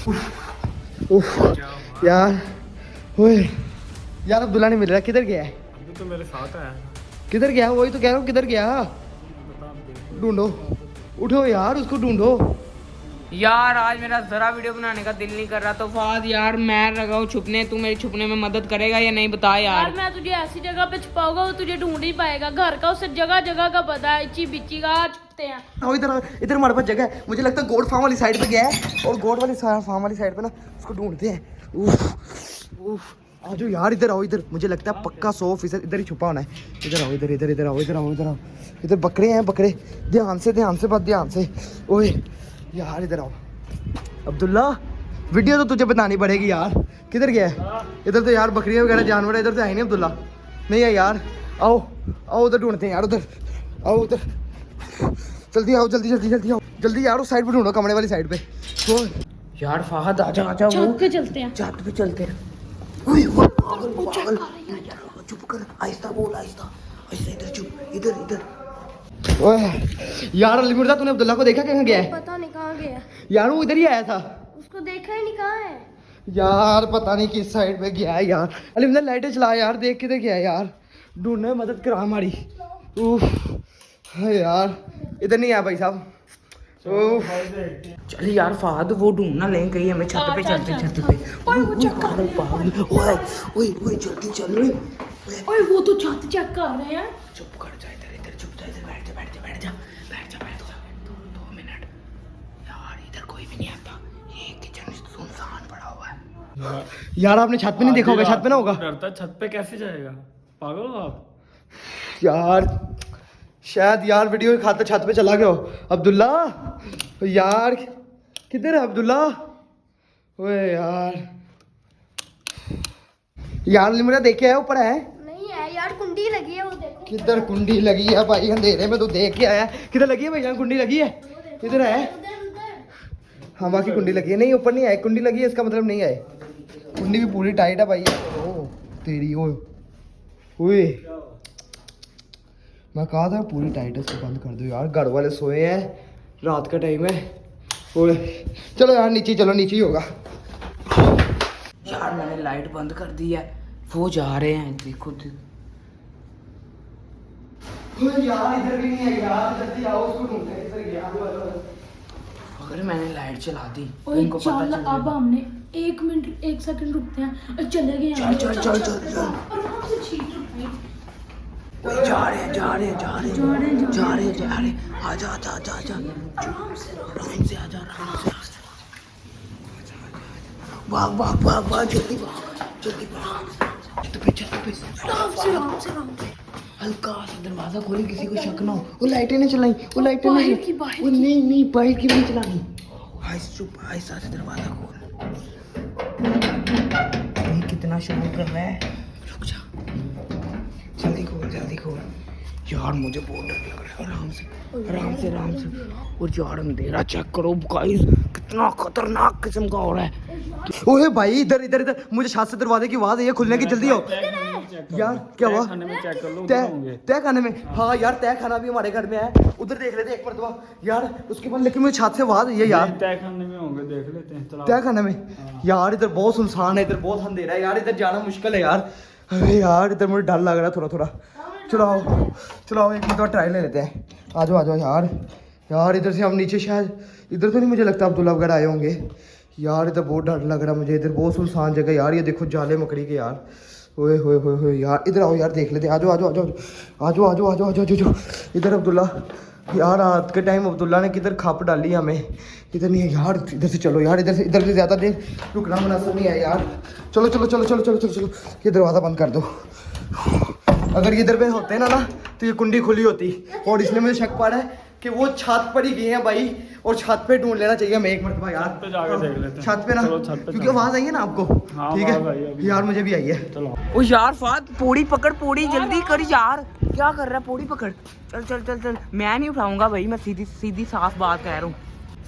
उफ यार, ओए यार अब्दुल्ला नहीं मिल रहा, किधर गया है? अभी तो मेरे साथ आया। किधर गया? वही तो कह रहा हूँ, किधर गया? ढूंढो, उठो यार, उसको ढूंढो यार। आज मेरा जरा वीडियो बनाने का दिल नहीं कर रहा, तो फाद यार मैं लगा हूँ छुपने, तू मेरी छुपने में मदद करेगा या नहीं बता यार। मैं तुझे ऐसी जगह पे छुपाऊंगा वो तुझे ढूंढ ही पाएगा। घर का उसे जगह जगह का पता है, इची बिची का छुपते हैं। आओ इधर, इधर हमारे पास जगह है। मुझे लगता है गोड फार्म वाली साइड पे गया है, और गोड वाली फार्म वाली साइड पे ना उसको ढूंढते हैं। उफ उफ, आ जाओ यार, इधर आओ इधर। मुझे लगता है पक्का 100% इधर ही छुपा होना है। इधर आओ, इधर इधर इधर आओ, इधर आओ, इधर आओ। इधर बकरे हैं, बकरे। ध्यान से बात, ध्यान से। ओए यार इधर आओ। अब्दुल्ला वीडियो तो तुझे बतानी पड़ेगी यार, किधर गया है? इधर तो यार बकरियां वगैरह जानवर है, इधर तो है नहीं अब्दुल्ला। नहीं है यार, आओ आओ उधर ढूंढते हैं यार, उधर आओ, उधर जल्दी आओ, जल्दी जल्दी जल्दी आओ, जल्दी यार उस साइड पे ढूंढो, कमरे वाली साइड पे। तो यार फहद आजा आजा, वो छत पे चलते हैं। छत पे चलते हैं। पागल पागल, चुप कर, आहिस्ता बोल, आहिस्ता आहिस्ता, इधर चुप, इधर इधर। ओए यार अली मिर्जा, तूने अब्दुल्ला को देखा कहाँ गया है? पता नहीं कहाँ गया, यार वो इधर ही आया था। उसको देखा ही नहीं, कहाँ है यार पता नहीं किस साइड पे गया है यार। अली मिर्जा लाइटें चला यार, देख किधर गया है यार, ढूंढने में मदद करा हमारी। उफ यार, इधर नहीं आया भाई साहब। उफ चल यार फहद, वो ढूंढना लें कहीं, हमें छत पे चलते हैं, छत पे। पागल पागल, ओए ओए ओए जल्दी चल। ओए वो तो छत चेक कर रहे हैं। चुप कर जा, इधर इधर चुप जा, इधर बैठ जा, बैठ जा, बैठ जा, बैठ जा, बैठ जा। 2 मिनट यार, इधर कोई भी नहीं आता, ये किचन सुनसान पड़ा हुआ है। यार आपने छत पे नहीं देखा होगा, छत पे ना होगा डरता, छत पे कैसे जाएगा? पागल हो आप? यार। शायद यार वीडियो के खाते छत पे चला गया हो। अब्दुल्ला यार, किधर है अब्दुल्ला? ओए यार, यार लिमरा देखे है, ऊपर है? नहीं है यार, कुंडी लगी है, वो देखो। किधर कुंडी लगी है भाई, अंधेरे में तो देख के आया। किधर लगी है भैया कुंडी लगी है? किधर है? हाँ बाकी कुंडी लगी है, नहीं ऊपर नहीं आए, कुंडी लगी है इसका मतलब नहीं आए। कुंडी भी पूरी टाइट है भाई। ओ तेरी, ओए मैं कहा था पूरी टाइट है, इसको बंद कर दो यार, घर वाले सोए हैं, रात का टाइम है। ओए चलो यार नीचे चलो, नीचे ही होगा। यार मैंने लाइट बंद कर दी है, वो जा रहे हैं, देखो यार इधर भी नहीं है यार, जल्दी आओ, उसको ढूंढते हैं किधर गया। अगर मैंने लाइट चला दी ओए इनको पता चल, चल अब हमने 1 मिनट 1 सेकंड रुकते हैं, चले गए। चल चल चल चल चल। आराम से छीट उठाई। जा रहे हैं, जा रहे हैं, जा रहे हैं, जा रहे हैं, जा रहे हैं, जा रहे हैं। आजा आजा आजा आजा, आराम से आराम से आजा, आराम से आजा। भाग भाग भाग भाग, जल्दी भाग, जल्दी भाग। छत पे, छत पे, आराम से हल्का सा दरवाजा खोले, किसी को शक ना हो। वो लाइटें नहीं चलाई, वो लाइटें बाहर नहीं, की, बाहर वो नहीं नहीं बाहर की भी नहीं चलानी। आहिस्ता चुप, आहिस्ता से दरवाजा खोल। ये कितना शोर कर रहा है, रुक जा, जल्दी खोल, जल्दी खोल। यार मुझे बहुत डर लग रहा है, आराम से आराम से आराम से। और यार अंधेरा चेक करो गाइस, कितना खतरनाक किस्म का हो रहा है। ओए भाई इधर इधर इधर, मुझे छत से दरवाजे की आवाज है, ये खुलने की, जल्दी आओ। यार क्या हुआ? खाने में चेक कर लो, तय खाने में? हाँ यार तय खाना भी हमारे घर में है, उधर देख लेते एक मरतबा यार, उसके बाद लेकिन मुझे छत से आवाज है यार। तय खाने में होंगे, देख लेते हैं, चलो। तय खाने में यार, इधर बहुत सुनसान है, इधर बहुत अंधेरा है यार, इधर जाना मुश्किल है यार। अरे यार इधर मुझे डर लग रहा है थोड़ा थोड़ा। चलो आओ, चलो आओ, एक मरतबा ट्राई ले लेते हैं। आ जाओ आ जाओ यार। यार इधर से हम नीचे, शायद इधर तो नहीं मुझे लगता अब्दुल्ला वगैरह आए होंगे यार। इधर बहुत डर लग रहा है मुझे, इधर बहुत सुनसान जगह यार। ये देखो जाले मकड़ी के यार, ओए होए होए होए यार। इधर आओ यार, देख लेते हैं। आ जाओ आ जाओ आ जाओ आ जाओ आ जाओ आ जाओ आ जाओ। इधर अब्दुल्ला यार, रात के टाइम अब्दुल्ला ने किधर खप डाली हमें, इधर नहीं है यार। इधर से चलो यार, इधर से ज़्यादा देर रुकना मुनासिब नहीं है यार। चलो चलो चलो चलो चलो चलो चलो, ये दरवाज़ा बंद कर दो। अगर ये इधर पे होते ना तो ये कुंडी खुली होती, और इसलिए मुझे शक पड़ा है कि वो छत पर ही गए हैं भाई, और छत पे ढूंढ लेना चाहिए हमें एक मरतबा यार। पे जाके देख लेते हैं, छत पे ना, चलो छत पे क्योंकि आवाज़ आई है ना आपको। हाँ, ठीक आवाज़ आई है है अभी। यार, मुझे भी आई है। चलो ओ यार फाद, पोड़ी पकड़, पोड़ी जल्दी कर यार, क्या कर रहा है, पोड़ी पकड़। चल चल चल चल, मैं नहीं उठाऊंगा भाई, मैं सीधी सीधी साफ बात कह रहा हूँ।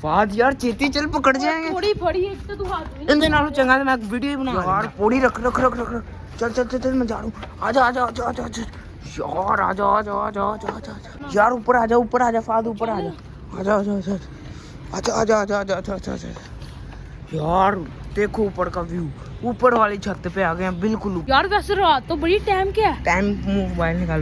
फाद यार चेती चल, पकड़ जाएंगे। थोड़ी फड़ी एक तो तू हाथ में इनके नालों चंगा मैं वीडियो ही बना यार। पोड़ी रख रख रख रख रख, चल चल चल चल, मैं जा रहा हूँ। आजा आजा आजा आजा आजा यार, आजा आजा आजा आजा आजा यार, ऊपर आ जा, ऊपर आ जा फाद, ऊपर आ जा, आजा आजा आजा आजा आजा आजा आजा आजा आजा। यार देखो ऊपर का व्यू, ऊपर वाली छत पे आ गए हैं बिल्कुल ऊपर। यार वैसे रात तो बड़ी टाइम क्या है? टाइम मोबाइल निकाल।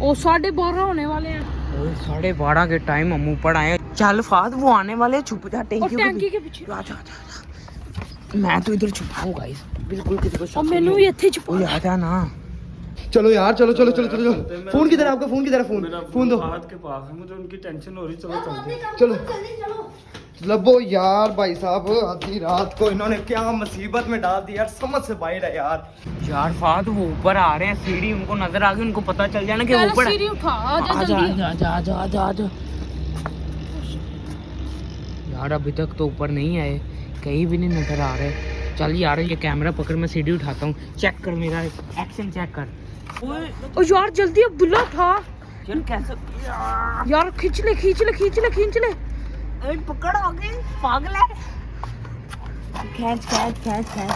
ओ 12:30 होने वाले हैं। ओए 12:30 के टाइम हम ऊपर आए। चल फाद वो आने वाले, छुप जा और टैंकी टैंकी के पीछे। आ जा। मैं तो इधर छुपा हूँ गाइस, बिल्कुल किसी को शक और नहीं मैंने हो। भी ਇੱਥੇ छुपा। ओए आ जा ना। चलो यार चलो चलो चलो चलो चलो। फोन किधर है आपका? फोन किधर है? फोन दो। फहद के पास है, मुझे उनकी टेंशन हो रही। चलो चलते। चलो लबो यार भाई साहब, आधी रात को इन्होंने क्या मुसीबत में डाल दिया यार, समझ से बाहर है यार। यार फाद वो ऊपर आ रहे हैं, सीढ़ी उनको नजर आ गई, उनको पता चल जाए ना कि पहले ऊपर सीढ़ी उठा, आ जा आ जा जल्दी। आ जा आ जा आ जा आ जा। यार अभी तक तो ऊपर नहीं आए, कहीं भी नहीं नजर आ रहे। चल यार ये कैमरा पकड़, मैं सीढ़ी उठाता हूँ। चेक कर मेरा एक्शन, चेक कर। ओ यार जल्दी अब्दुल्ला उठा। यार कैसे यार खींच ले खींच ले खींच ले खींच ले। ए, पकड़ आ गई पागल है। खींच खींच खींच खींच।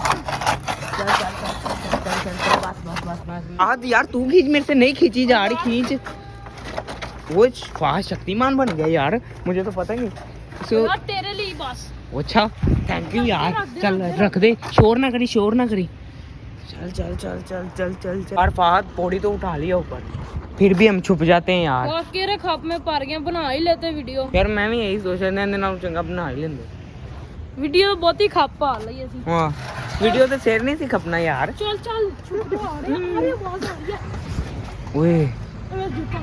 चल चल चल चल चल चल चल बस बस बस बस। आज यार तू खींच, मेरे से नहीं खींची जा रही, खींच। वो फास्ट शक्तिमान बन गया यार, मुझे तो पता ही नहीं। सो यार तेरे लिए बस। अच्छा थैंक यू यार। चल रख दे, शोर ना करी शोर ना करी। चल चल चल चल चल चल चल। यार फहद पौड़ी तो उठा लिया ऊपर, फिर भी हम छुप जाते हैं यार। और केरे खप में पड़ गए, बना ही लेते वीडियो। यार मैं भी यही सोच रहा था ना, चंगा बना ही लेंगे वीडियो बहुत ही खप पा ਲਈ ਅਸੀਂ। हाँ वीडियो तो शेयर नहीं थी खपना यार। चल चल छुप आ रहे हैं, अरे आवाज आ रही है। ओए अरे जूता।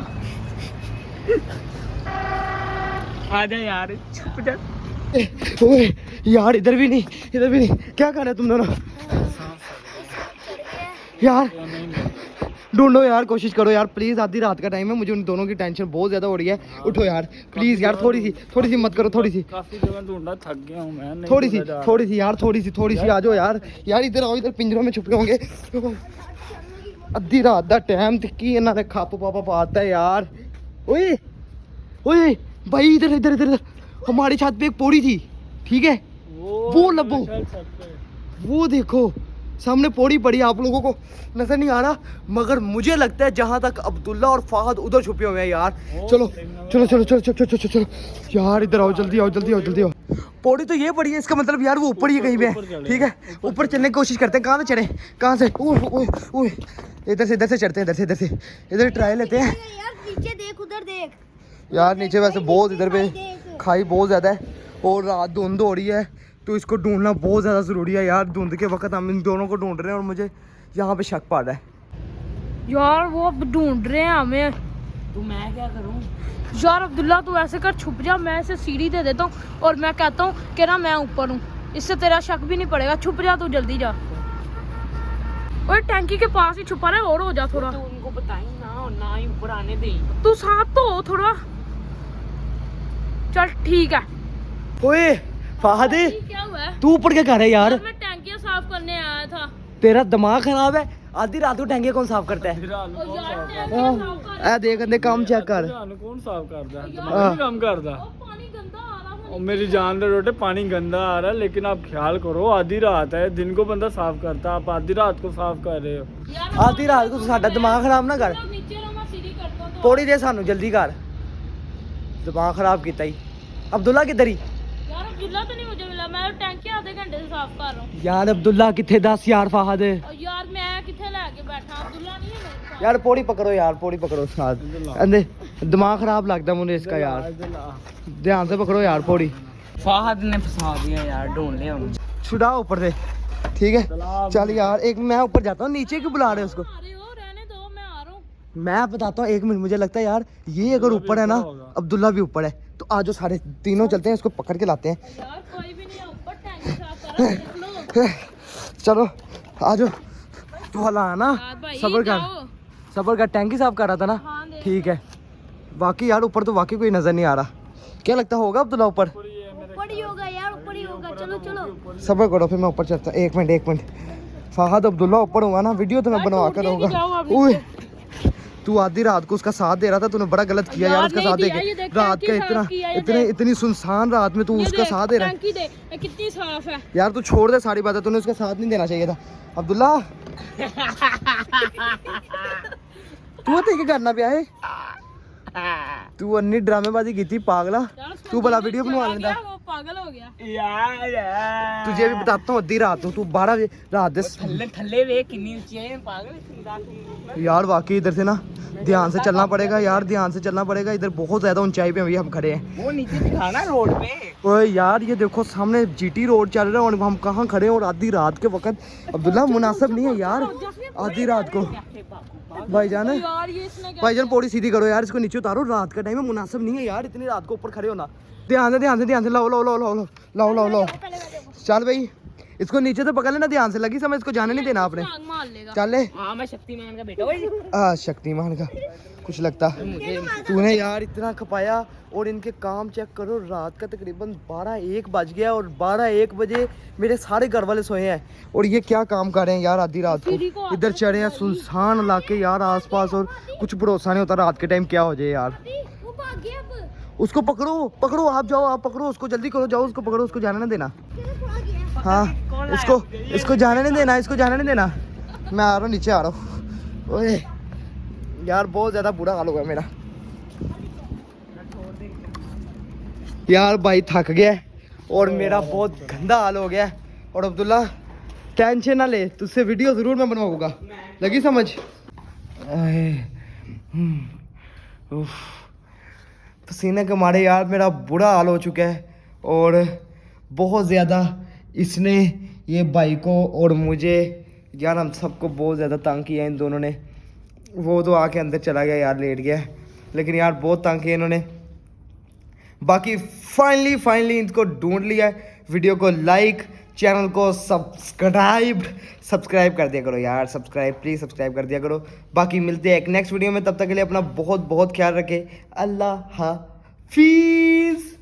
आ जा यार, छुप जा। ओए यार इधर भी नहीं, इधर भी नहीं। क्या कर रहे तुम दोनों यार? ढूंढो यार, कोशिश करो यार प्लीज। आधी रात का टाइम है, मुझे उन दोनों की टेंशन बहुत ज्यादा हो रही है। उठो यार प्लीज यार, थोड़ी सी मत करो, थोड़ी सी काफी जगह ढूंढा, थक गया हूँ मैं। नहीं थोड़ी ढूंढा जा रहा। सी यार, थोड़ी सी आ जाओ यार। यार इधर आओ, इधर पिंजरों में छुपे होंगे। अद्धी रात दा टाइम ते की इन्होंने खप पापा पाता है यार। ओए ओए भाई इधर इधर इधर, हमारी छत पे एक पौड़ी थी, ठीक है? वो लबो, वो देखो सामने पौड़ी पड़ी, आप लोगों को नजर नहीं आ रहा, मगर मुझे लगता है जहां तक अब्दुल्ला और फहद उधर छुपे हुए हैं यार। चलो चलो चलो चलो चलो चलो चलो यार, इधर आओ, जल्दी आओ जल्दी आओ जल्दी आओ। पौड़ी तो ये पड़ी है, इसका मतलब यार वो ऊपर ही है कहीं पे, ठीक है? ऊपर चलने की कोशिश करते हैं। कहाँ से चढ़े, कहाँ से? ओए इधर से चढ़ते हैं, इधर से इधर ट्राई लेते हैं। यार नीचे देख, उधर देख यार नीचे वैसे बहुत इधर पे खाई बहुत ज़्यादा है और रात धुंध हो रही है, तो इसको ढूंढना बहुत ज़्यादा ज़रूरी है यार। धुंध के वक्त हम इन दोनों को ढूंढ रहे हैं और मुझे यहाँ पे शक पड़ रहा है। यार वो अब ढूंढ रहे हैं हमें। तो मैं क्या करूं? यार अब्दुल्ला तू ऐसे कर, छुप जा, मैं इसे सीढ़ी दे देता हूँ और मैं कहता हूँ कि ना मैं ऊपर हूँ, इससे तेरा शक भी नहीं पड़ेगा। छुप जा तू, जल्दी जा। और टैंकी के पास ही छुपा रहा है, और हो जा थोड़ा। तो उनको बताई ना ही ऊपर आने दे। तू साथ तो हो थोड़ा। चल ठीक है। ओए फहद, क्या हुआ है? तू ऊपर क्या कर रहा है यार? मैं टैंकियां साफ करने आया था। तेरा दिमाग खराब है? आधी रात को टैंके कौन साफ करता है? और यार टैंकियां साफ कर, ए देख अंदे काम चेक कर। कौन साफ करता है? यार, दिमाग नहीं काम करता। और पानी गंदा आ रहा है। और मेरी जान दे रोटे, पानी गंदा आ रहा है, लेकिन आप ख्याल करो आधी रात है, दिन को बंदा साफ करता, आप आधी रात को साफ कर रहे हो। यार आधी रात को साडा दिमाग खराब ना कर। नीचे रहो, मैं सीढ़ी करता हूं। पौड़ी दे सानू जल्दी कर, दिमाग खराब किता ही। अब्दुल्ला किधर ही? यार अब्दुल्ला तो नहीं मुझे मिला, मैं टैंकी आधे घंटे से साफ कर रहा हूँ। यार अब्दुल्ला किथे दस यार फहद। और यार मैं किथे लेके बैठा, अब्दुल्ला नहीं है मेरे साथ। यार पौड़ी पकड़ो यार, पौड़ी पकड़ो साथ। अंदे दिमाग खराब लगता मुझे इसका यार, ध्यान से पकड़ो यार पौड़ी। फहद ने फंसा दिया यार, ढूंढ लिया हम। छुड़ा ऊपर से, ठीक है? चल यार एक मैं ऊपर जाता हूँ, नीचे क्यों बुला रहे हो उसको? आ रहे हो, रहने दो, मैं आ रहा हूँ। मैं बताता हूँ, एक मिनट। मुझे लगता है यार ये अगर ऊपर है ना, अब्दुल्ला भी ऊपर है, तो आज जो सारे तीनों चलते हैं, इसको पकड़ के लाते हैं। यार कोई भी नहीं है ऊपर, टैंकी साफ कर रहा है, देख लो। चलो आज तू हला है ना, यार भाई सबर कर, जाओ। सबर कर। टैंकी साफ कर रहा था ना, हाँ, देख। ठीक है? बाकी यार ऊपर तो वाकई कोई नजर नहीं आ रहा। क्या लगता होगा अब्दुल्ला ऊपर? ऊपर ही होगा यार, ऊपर ही होगा। चलो चलो सबर करो, फिर मैं ऊपर चलता हूँ। एक मिनट फहद अब्दुल्ला ऊपर होगा ना, वीडियो तो मैं बनवा कर ढूंढ के जाओ रहूंगा। अभी ओए तू आधी रात को उसका साथ दे रहा था, तूने बड़ा गलत किया यार उसका नहीं साथ दिया, दे ये के। देख, रात का टैंकी साफ इतना किया, ये इतने देख। इतनी सुनसान रात में तू ये उसका देख, साथ दे रहा है। टैंकी दे, ये कितनी साफ है। यार तू छोड़ दे सारी बातें, तूने उसका साथ नहीं देना चाहिए था अब्दुल्ला। तू तो करना पिया है, तू अन्नी ड्रामेबाजी की थी पागला। यार उसका तू भला दिल वीडियो चला बनवा गया, लेता। वो पागल हो गया यार तुझे भी बताता हूँ आधी रात को तू 12 बजे रात दे थल्ले थल्ले वे कितनी ऊंची है पागल। यार वाकई इधर से ना ध्यान से चलना पड़ेगा यार, ध्यान से चलना पड़ेगा। इधर बहुत ज्यादा ऊंचाई पे अभी हम खड़े हैं। वो नीचे दिखाना रोड पे। ओए यार ये देखो सामने जीटी रोड चल रहा है और हम कहाँ खड़े हैं और आधी रात के वक्त। अब्दुल्ला मुनासिब नहीं है यार आधी रात को। भाईजान यार ये इसने क्या भाईजान पौड़ी सीधी करो यार, इसको नीचे उतारो, रात का टाइम है, मुनासिब नहीं है यार इतनी रात को ऊपर खड़े होना। ध्यान से ध्यान से ध्यान से लाओ लाओ लाओ लाओ लाओ लाओ लाओ। चल भाई इसको नीचे से पकड़ लेना ध्यान से, लगी समझ, इसको जाने नहीं देना आपने। आग मार लेगा। चल ले। हाँ मैं शक्तिमान का बेटा हूँ। शक्तिमान का कुछ लगता तूने यार इतना खपाया। और इनके काम चेक करो, रात का तकरीबन 12-1 बज गया और 12-1 बजे मेरे सारे घर वाले सोए हैं और ये क्या काम कर रहे हैं यार आधी रात को। इधर चढ़े हैं सुनसान इलाके यार आसपास और कुछ भरोसा नहीं होता रात के टाइम क्या हो जाए यार। वो भाग गया अब। उसको पकड़ो पकड़ो, आप जाओ, आप पकड़ो उसको, जल्दी करो, जाओ उसको पकड़ो, उसको जाने नहीं देना। हाँ इसको जाने नहीं देना, इसको जाने नहीं देना। मैं आ रहा हूँ, नीचे आ रहा हूँ। ओए यार बहुत ज्यादा बुरा हाल हो गया मेरा यार, भाई थक गया है और मेरा बहुत गंदा हाल हो गया है। और अब्दुल्ला टेंशन ना ले, तुझसे वीडियो जरूर मैं बनवाऊंगा, लगी समझ। उफ, पसीने के मारे यार मेरा बुरा हाल हो चुका है और बहुत ज़्यादा इसने ये भाई को और मुझे यार हम सबको बहुत ज़्यादा तंग किया इन दोनों ने। वो तो आके अंदर चला गया यार, लेट गया, लेकिन यार बहुत तंग किया इन्होंने। बाकी फाइनली इनको ढूंढ लिया है। वीडियो को लाइक, चैनल को सब्सक्राइब कर दिया करो यार, प्लीज़ सब्सक्राइब कर दिया करो। बाकी मिलते हैं एक नेक्स्ट वीडियो में, तब तक के लिए अपना बहुत बहुत ख्याल रखें। अल्लाह हाफिज़।